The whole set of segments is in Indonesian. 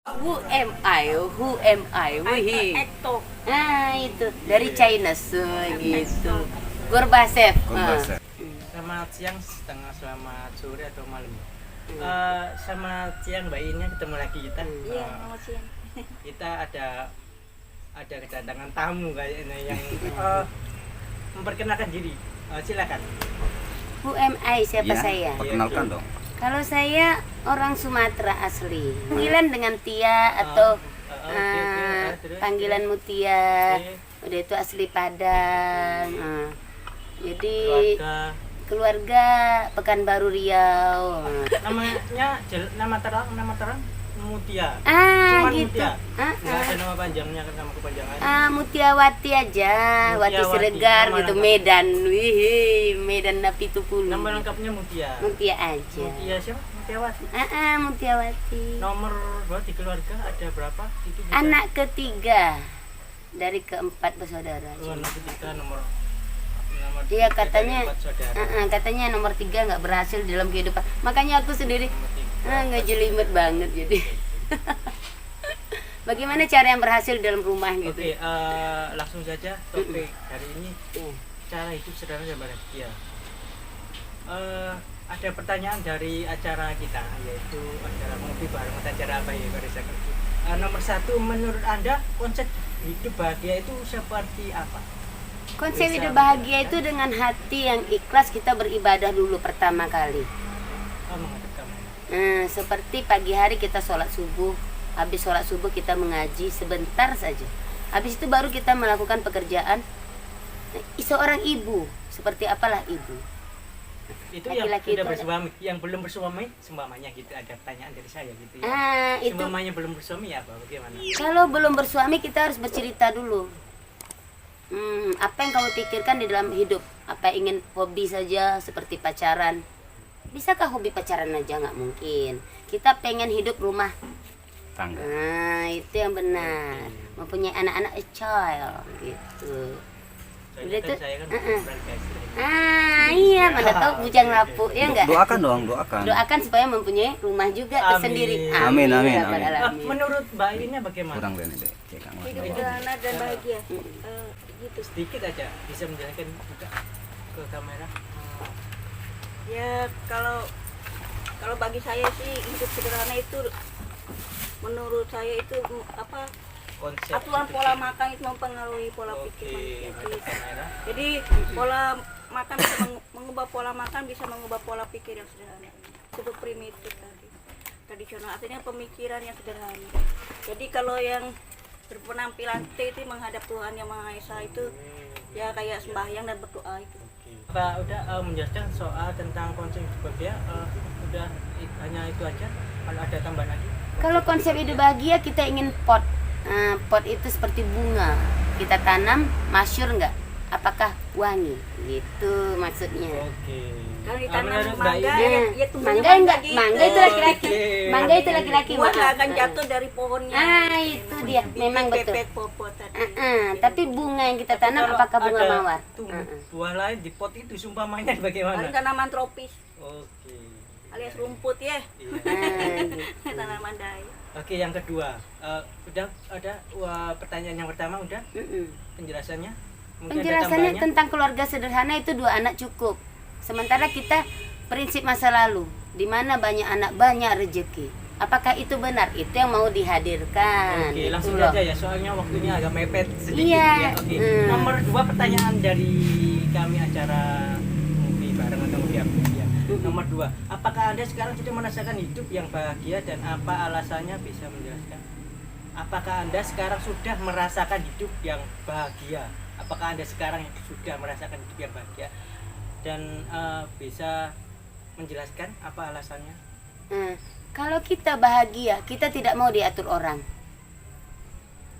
Who am I? Who am I? Wih. Ekto. Nah itu dari China gitu. Gorbachev. Gorbachev. Selamat siang, selamat sore atau malam. Selamat siang Mbak Ina, ketemu lagi kita. Iya, selamat siang. Kita ada kedatangan tamu kayaknya yang memperkenalkan diri. Silakan. Who am I? Siapa Ya, saya? perkenalkan dong. Kalau saya orang Sumatera asli. Panggilan dengan Tia atau Terus, panggilan Mutia. Oke. Udah itu asli Padang. Jadi keluarga Pekanbaru Riau. Namanya nama terang Mutia. Cuman Gitu. Mutia. Nggak ada nama panjangnya, nama kepanjangan. Mutiawati aja, Wati Mutiawati, Siregar nama gitu, lengkap. Medan. Wih, Medan Napi Tupulu. Nama lengkapnya Mutia. Mutia aja. Mutia siapa? Mutiawati. Mutiawati. Nomor berapa di keluarga ada berapa? Itu bisa- Anak ketiga dari keempat bersaudara. Oh, anak ketiga nomor Iya tiga katanya, dari empat saudara. katanya nomor 3 nggak berhasil dalam kehidupan. Makanya aku sendiri Nomor tiga. nggak jelimet banget jadi. Bagaimana cara yang berhasil dalam rumah gitu? Oke, langsung saja topik hari ini, Iya. cara hidup sederhana dan bahagia. Ada pertanyaan dari acara kita, yaitu acara ngopi bareng. Acara apa ya pada saat itu? Nomor 1, menurut Anda konsep hidup bahagia itu seperti apa? Konsep Bisa hidup bahagia itu dengan hati yang ikhlas kita beribadah dulu pertama kali. Menghadap kamu. Seperti pagi hari kita sholat subuh, habis sholat subuh kita mengaji sebentar saja. Habis itu baru kita melakukan pekerjaan. Seorang ibu, seperti apalah ibu? Itu yang Laki-laki sudah itu bersuami, yang belum bersuami, seumpamanya gitu. Ada pertanyaan dari saya gitu ya. Itu Seumpamanya belum bersuami apa? Bagaimana? kalau belum bersuami kita harus bercerita dulu. Apa yang kamu pikirkan di dalam hidup? Apa ingin hobi saja seperti pacaran? Bisakah hobi pacaran aja? Nggak mungkin. Kita pengen hidup rumah. Tangga. Itu yang benar. Mempunyai anak-anak, a child gitu. Soalnya Udah kan tuh, saya kan berkeluarga istri. Iya, mana tahu bujang lapuk ya enggak? Doakan dong, doakan. Doakan supaya mempunyai rumah juga Amin. tersendiri. Amin, amin, ya Rabbal amin. alamin. Menurut Mbak Ina bagaimana? Kurang deh nih, Dek. Cek Kang Mas. Hidup sederhana dan bahagia. Gitu. Sedikit aja bisa menjelaskan juga ke kamera. Ya kalau bagi saya sih hidup sederhana itu menurut saya itu apa Konsep aturan hidup pola sederhana. makan itu mempengaruhi pola pikir Oke, manusia. menghadap kamera. Jadi pola makan bisa mengubah pola makan, bisa mengubah pola pikir yang sederhana. Cukup primitif tadi. Tradisional artinya pemikiran yang sederhana. Jadi kalau yang berpenampilan T itu menghadap Tuhan Yang Maha Esa itu ya kayak sembahyang dan berdoa itu. Pak udah menjelaskan soal tentang konsep hidup bahagia, udah hanya itu aja. Kalau ada tambahan lagi? Kalau konsep hidup bahagia kita ingin pot. Pot itu seperti bunga. Kita tanam, masyur enggak? Apakah wangi? Gitu maksudnya. Oke. Kalau ditanam Menurut Mbak mangga Ina, ya tumbuhnya Mangga enggak? gitu. Mangga itu laki-laki. Oke. Mangga itu laki-laki. Buah nggak maaf. akan jatuh dari pohonnya. Itu dia. Memang betul. Bibit popot tadi. Tapi bunga yang kita tanam Kalau apakah bunga ada mawar? tumbuh buah lain di pot itu sumpamanya bagaimana? Paling tanaman tropis Oke. alias rumput ya. Iya. Gitu. Tanaman daya. Oke, yang kedua, udah ada pertanyaan yang pertama udah Mm-mm. penjelasannya. Mungkin ada Penjelasannya tambahannya? tentang keluarga sederhana itu 2 anak cukup. Sementara kita prinsip masa lalu, di mana banyak anak banyak rezeki. Apakah itu benar? Itu yang mau dihadirkan. Oke, Itu langsung loh. saja ya, soalnya waktunya agak mepet sedikit Iya, ya. Oke. Nomor 2 pertanyaan dari kami acara Ngopi Bareng atau Ngopi Apa ya. Nomor 2, apakah Anda sekarang sudah merasakan hidup yang bahagia dan apa alasannya, bisa menjelaskan? Apakah Anda sekarang sudah merasakan hidup yang bahagia? Apakah Anda sekarang sudah merasakan hidup yang bahagia? Dan bisa menjelaskan apa alasannya? Kalau kita bahagia, kita tidak mau diatur orang.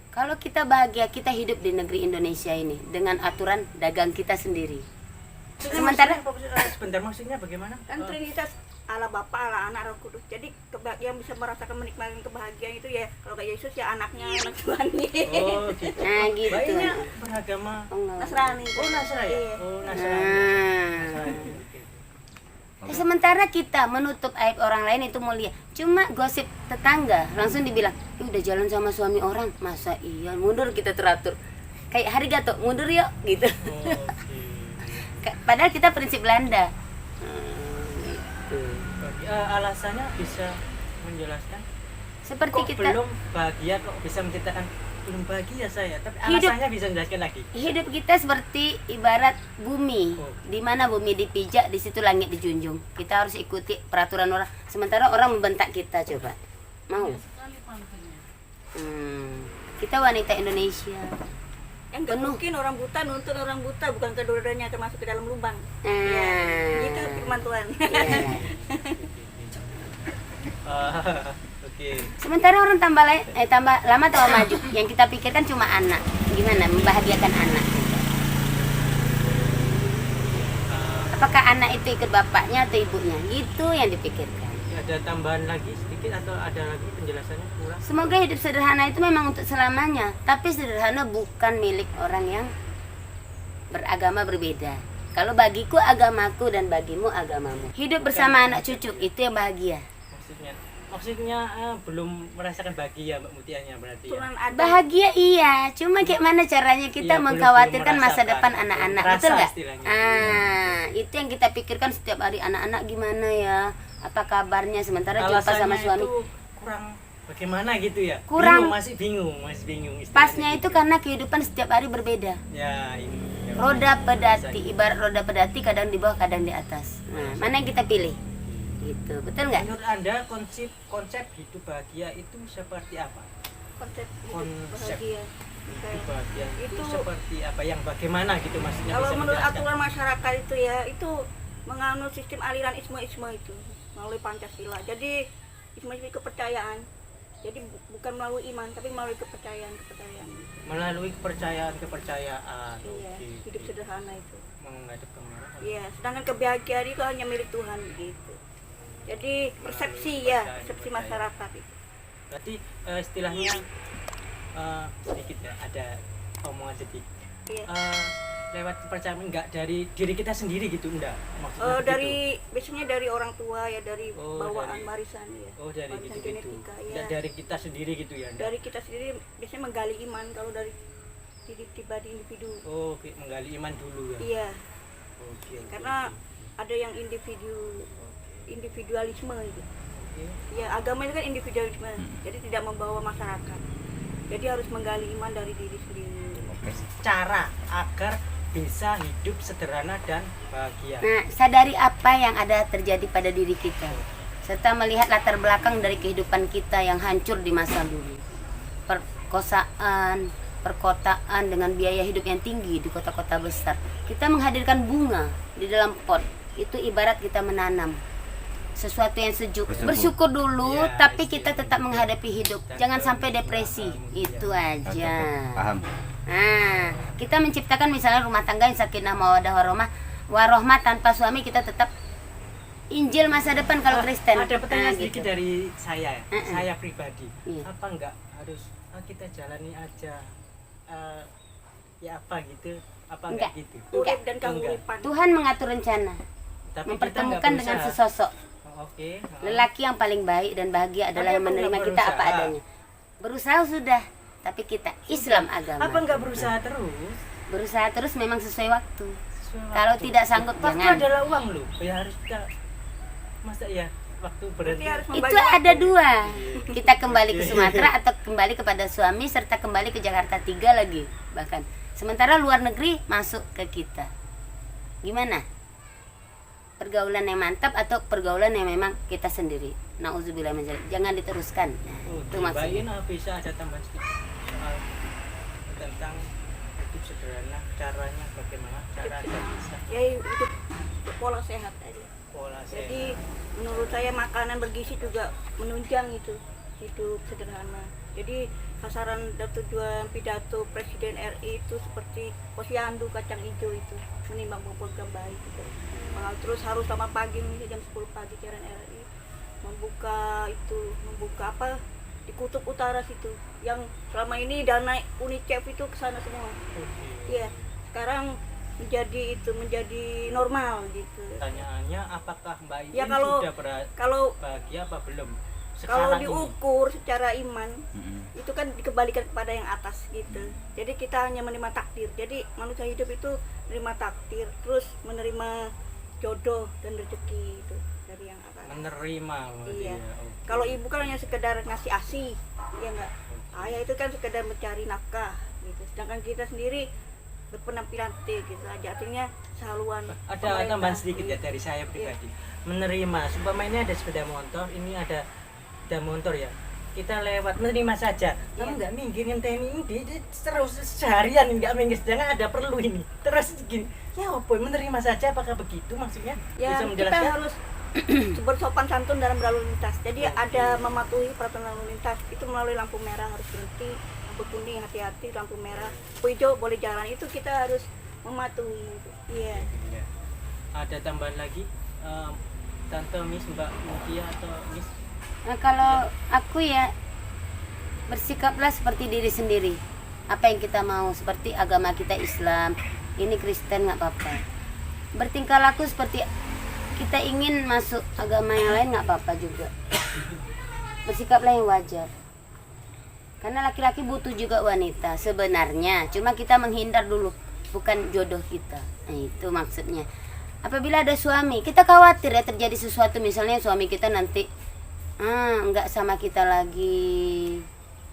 Kalau kita bahagia, kita hidup di negeri Indonesia ini dengan aturan dagang kita sendiri. Sementara- sebentar, maksudnya bagaimana? Kan Trinitas Allah Bapa, Allah Anak, Roh Kudus. Jadi yang bisa merasakan menikmati kebahagiaan itu ya kalau kayak Yesus ya anaknya, anak Tuhan. Oh gitu. Nah, gitu. Mbak Ina beragama Oh, nggak. Nasrani. Oh Nasrani ya? Iya. Oh Nasrani. Ah. Nasrani. Oke. Sementara kita menutup aib orang lain itu mulia. Cuma gosip tetangga langsung dibilang, udah jalan sama suami orang, masa iya, mundur kita teratur. Kayak hari gato, mundur yuk gitu. Padahal kita prinsip Belanda. Gitu. Alasannya bisa menjelaskan? Seperti Kok kita belum bahagia, kok bisa menciptakan belum bahagia saya, tapi Hidup- alasannya bisa menjelaskan lagi. hidup kita seperti ibarat bumi, Oh. di mana bumi dipijak, di situ langit dijunjung. Kita harus ikuti peraturan orang. Sementara orang membentak kita, coba mau? Kita wanita Indonesia. Yang nggak Penuh. mungkin orang buta nuntut orang buta, bukan kedua-duanya termasuk ke dalam lubang. Ah. Itu firman Tuhan. Iya. Oke. Sementara orang tambah lama tambah maju. Yang kita pikirkan cuma anak. Gimana membahagiakan anak? Apakah anak itu ikut bapaknya atau ibunya? Gitu yang dipikirkan. Ada tambahan lagi sedikit atau ada lagi penjelasannya kurang? Semoga hidup sederhana itu memang untuk selamanya. Tapi sederhana bukan milik orang yang beragama berbeda. Kalau bagiku agamaku dan bagimu agamamu. Hidup bersama anak cucu itu yang bahagia. Maksudnya belum merasakan bahagia Mbak Mutianya berarti ya. Turunan Adam. Bahagia iya, cuma kayak mana caranya kita Iya, belum mengkhawatirkan masa merasakan. depan anak-anak, Rasa betul nggak? istilahnya. Itu yang kita pikirkan setiap hari, anak-anak gimana ya, apa kabarnya, sementara jumpa sama Alasannya suami. itu kurang bagaimana gitu ya? Kurang. Masih bingung istilahnya Pasnya gitu. itu karena kehidupan setiap hari berbeda. Ya ini. Roda pedati, ibarat roda pedati kadang di bawah, kadang di atas. Nah, mana yang kita pilih? Gitu, betul nggak? Menurut Anda konsep hidup bahagia itu seperti apa? Konsep hidup Konsep bahagia. Hidup bahagia itu Itu- seperti apa? Yang bagaimana gitu maksudnya? Kalau bisa menurut menjelaskan? aturan masyarakat itu ya, itu menganut sistem aliran isme itu melalui Pancasila. Jadi isme itu kepercayaan. Jadi bukan melalui iman, tapi melalui kepercayaan. Melalui kepercayaan. Iya, Oke. hidup sederhana itu. Menghadap kamera. Iya, sedangkan kebahagiaan itu hanya milik Tuhan gitu. Jadi persepsi ya, persepsi masyarakat itu. Berarti istilahnya sedikit ya, ada omongan sedikit. Iya. Lewat kepercayaan enggak dari diri kita sendiri gitu enggak? Maksudnya begitu? Dari biasanya dari orang tua ya, dari Oh, bawaan dari- warisan ya. Oh dari Warisan gitu-gitu. genetika, ya. Enggak dari kita sendiri gitu ya? enggak? Dari kita sendiri biasanya menggali iman, kalau dari diri pribadi individu. Oh, oke, menggali iman dulu ya. Iya, Oke. karena ada yang individualisme itu. Ya, agama itu kan individualisme. Jadi tidak membawa masyarakat. Jadi harus menggali iman dari diri sendiri. Cara agar bisa hidup sederhana dan bahagia. Nah, sadari apa yang ada terjadi pada diri kita, serta melihat latar belakang dari kehidupan kita yang hancur di masa dulu. Perkosaan, perkotaan dengan biaya hidup yang tinggi di kota-kota besar. Kita menghadirkan bunga di dalam pot. Itu ibarat kita menanam sesuatu yang sejuk. Bersyukur dulu, Ya, tapi kita istilahnya tetap gitu. menghadapi hidup. Jangan sampai depresi. Itu aja. Paham. Nah, kita menciptakan misalnya rumah tangga yang sakinah mawaddah warohmah tanpa suami, kita tetap Injil masa depan kalau Kristen. Ada pertanyaan Nah, sedikit gitu. dari saya, Mm-mm. saya pribadi. Iya. Apa enggak harus kita jalani aja? Ya apa gitu? Apa enggak, Enggak. gitu? Urip dan Enggak. kahuripan. Tuhan mengatur rencana, Tapi mempertemukan kita dengan enggak berusaha. sesosok Oke. lelaki yang paling baik dan bahagia adalah yang apa menerima enggak kita apa berusaha? adanya. Berusaha sudah, tapi kita Islam agama. Apa enggak berusaha terus? Berusaha terus memang sesuai waktu. Sesuai Kalau waktu. tidak sanggup, Waktu jangan. adalah uang loh. Ya harus kita masa ya waktu berarti. Berarti harus Itu membagi ada waktu. dua. Kita kembali ke Sumatera atau kembali kepada suami serta kembali ke Jakarta 3 lagi bahkan. Sementara luar negeri masuk ke kita. Gimana? Pergaulan yang mantap atau pergaulan yang memang kita sendiri? Nauzubillah min dzalik. Jangan diteruskan. Nah, Oh, itu maksudnya. Mbak bisa ada tambahan sedikit soal tentang hidup sederhana, caranya bagaimana cara agar bisa Ya hidup pola sehat aja. pola Jadi sehat. menurut saya makanan bergizi juga menunjang itu hidup sederhana. Jadi sasaran dan tujuan pidato Presiden RI itu seperti posyandu kacang hijau itu, menimbang program baik gitu. Terus harus sama pagi nih, jam 10 pagi siaran RI membuka apa di kutub utara situ yang selama ini dana UNICEF itu ke sana semua. Iya, sekarang menjadi normal gitu. Pertanyaannya apakah Mbak Iin Ya, kalau- sudah kalau bahagia apa belum? kalau Sekarang ini. diukur secara iman Mm-mm. itu kan dikembalikan kepada yang atas gitu. Jadi kita hanya menerima takdir. Jadi manusia hidup itu menerima takdir, terus menerima jodoh dan rezeki itu dari yang atas. Menerima. Iya. Oke. Kalau ibu kan hanya sekedar ngasih ASI, ya enggak. Ayah itu kan sekedar mencari nafkah gitu. Sedangkan kita sendiri berpenampilan T gitu aja, artinya sehaluan Ada pemerintah. tambahan sedikit ya dari saya pribadi. Menerima, sumpama ini ada sepeda motor, ini ada sepeda motor ya. Kita lewat menerima saja. Kamu nggak minggir ngenteni ini dia terus seharian nggak minggir, sedangkan ada perlu ini. Terus gini, ya apa menerima saja, apakah begitu maksudnya? Ya, Bisa kita menjelaskan? harus bersopan santun dalam berlalu lintas. Jadi ada mematuhi peraturan lalu lintas. Itu melalui lampu merah harus berhenti, lampu kuning hati-hati, lampu merah, lampu hijau boleh jalan. Itu kita harus mematuhi. Iya. Ya. Ada tambahan lagi, Tante Miss, Mbak Mutia atau Miss? Nah, kalau aku ya bersikaplah seperti diri sendiri. Apa yang kita mau, seperti agama kita Islam, ini Kristen nggak apa-apa. Bertingkah laku seperti kita ingin masuk agama yang lain nggak apa-apa juga. Bersikaplah yang wajar. Karena laki-laki butuh juga wanita sebenarnya. Cuma kita menghindar dulu, bukan jodoh kita. Nah, itu maksudnya. Apabila ada suami, kita khawatir ya terjadi sesuatu, misalnya suami kita nanti nggak sama kita lagi,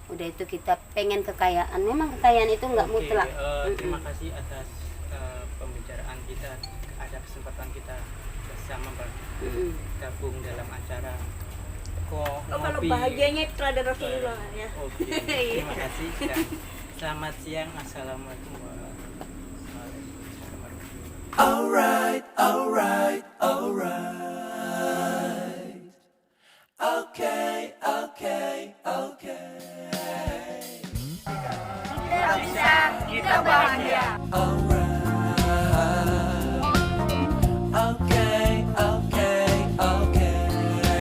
udah itu kita pengen kekayaan. Memang kekayaan itu nggak Oke, mutlak. terima kasih atas pembicaraan kita, ada kesempatan kita bersama bergabung dalam acara Oh, kalau ngopi. bahagianya itu ada Rasulullah ya. Oke, terima kasih dan selamat siang. Assalamualaikum warahmatullahi wabarakatuh. Alright, alright, alright. Okay, okay, okay. Kita bisa, kita bahagia. Alright.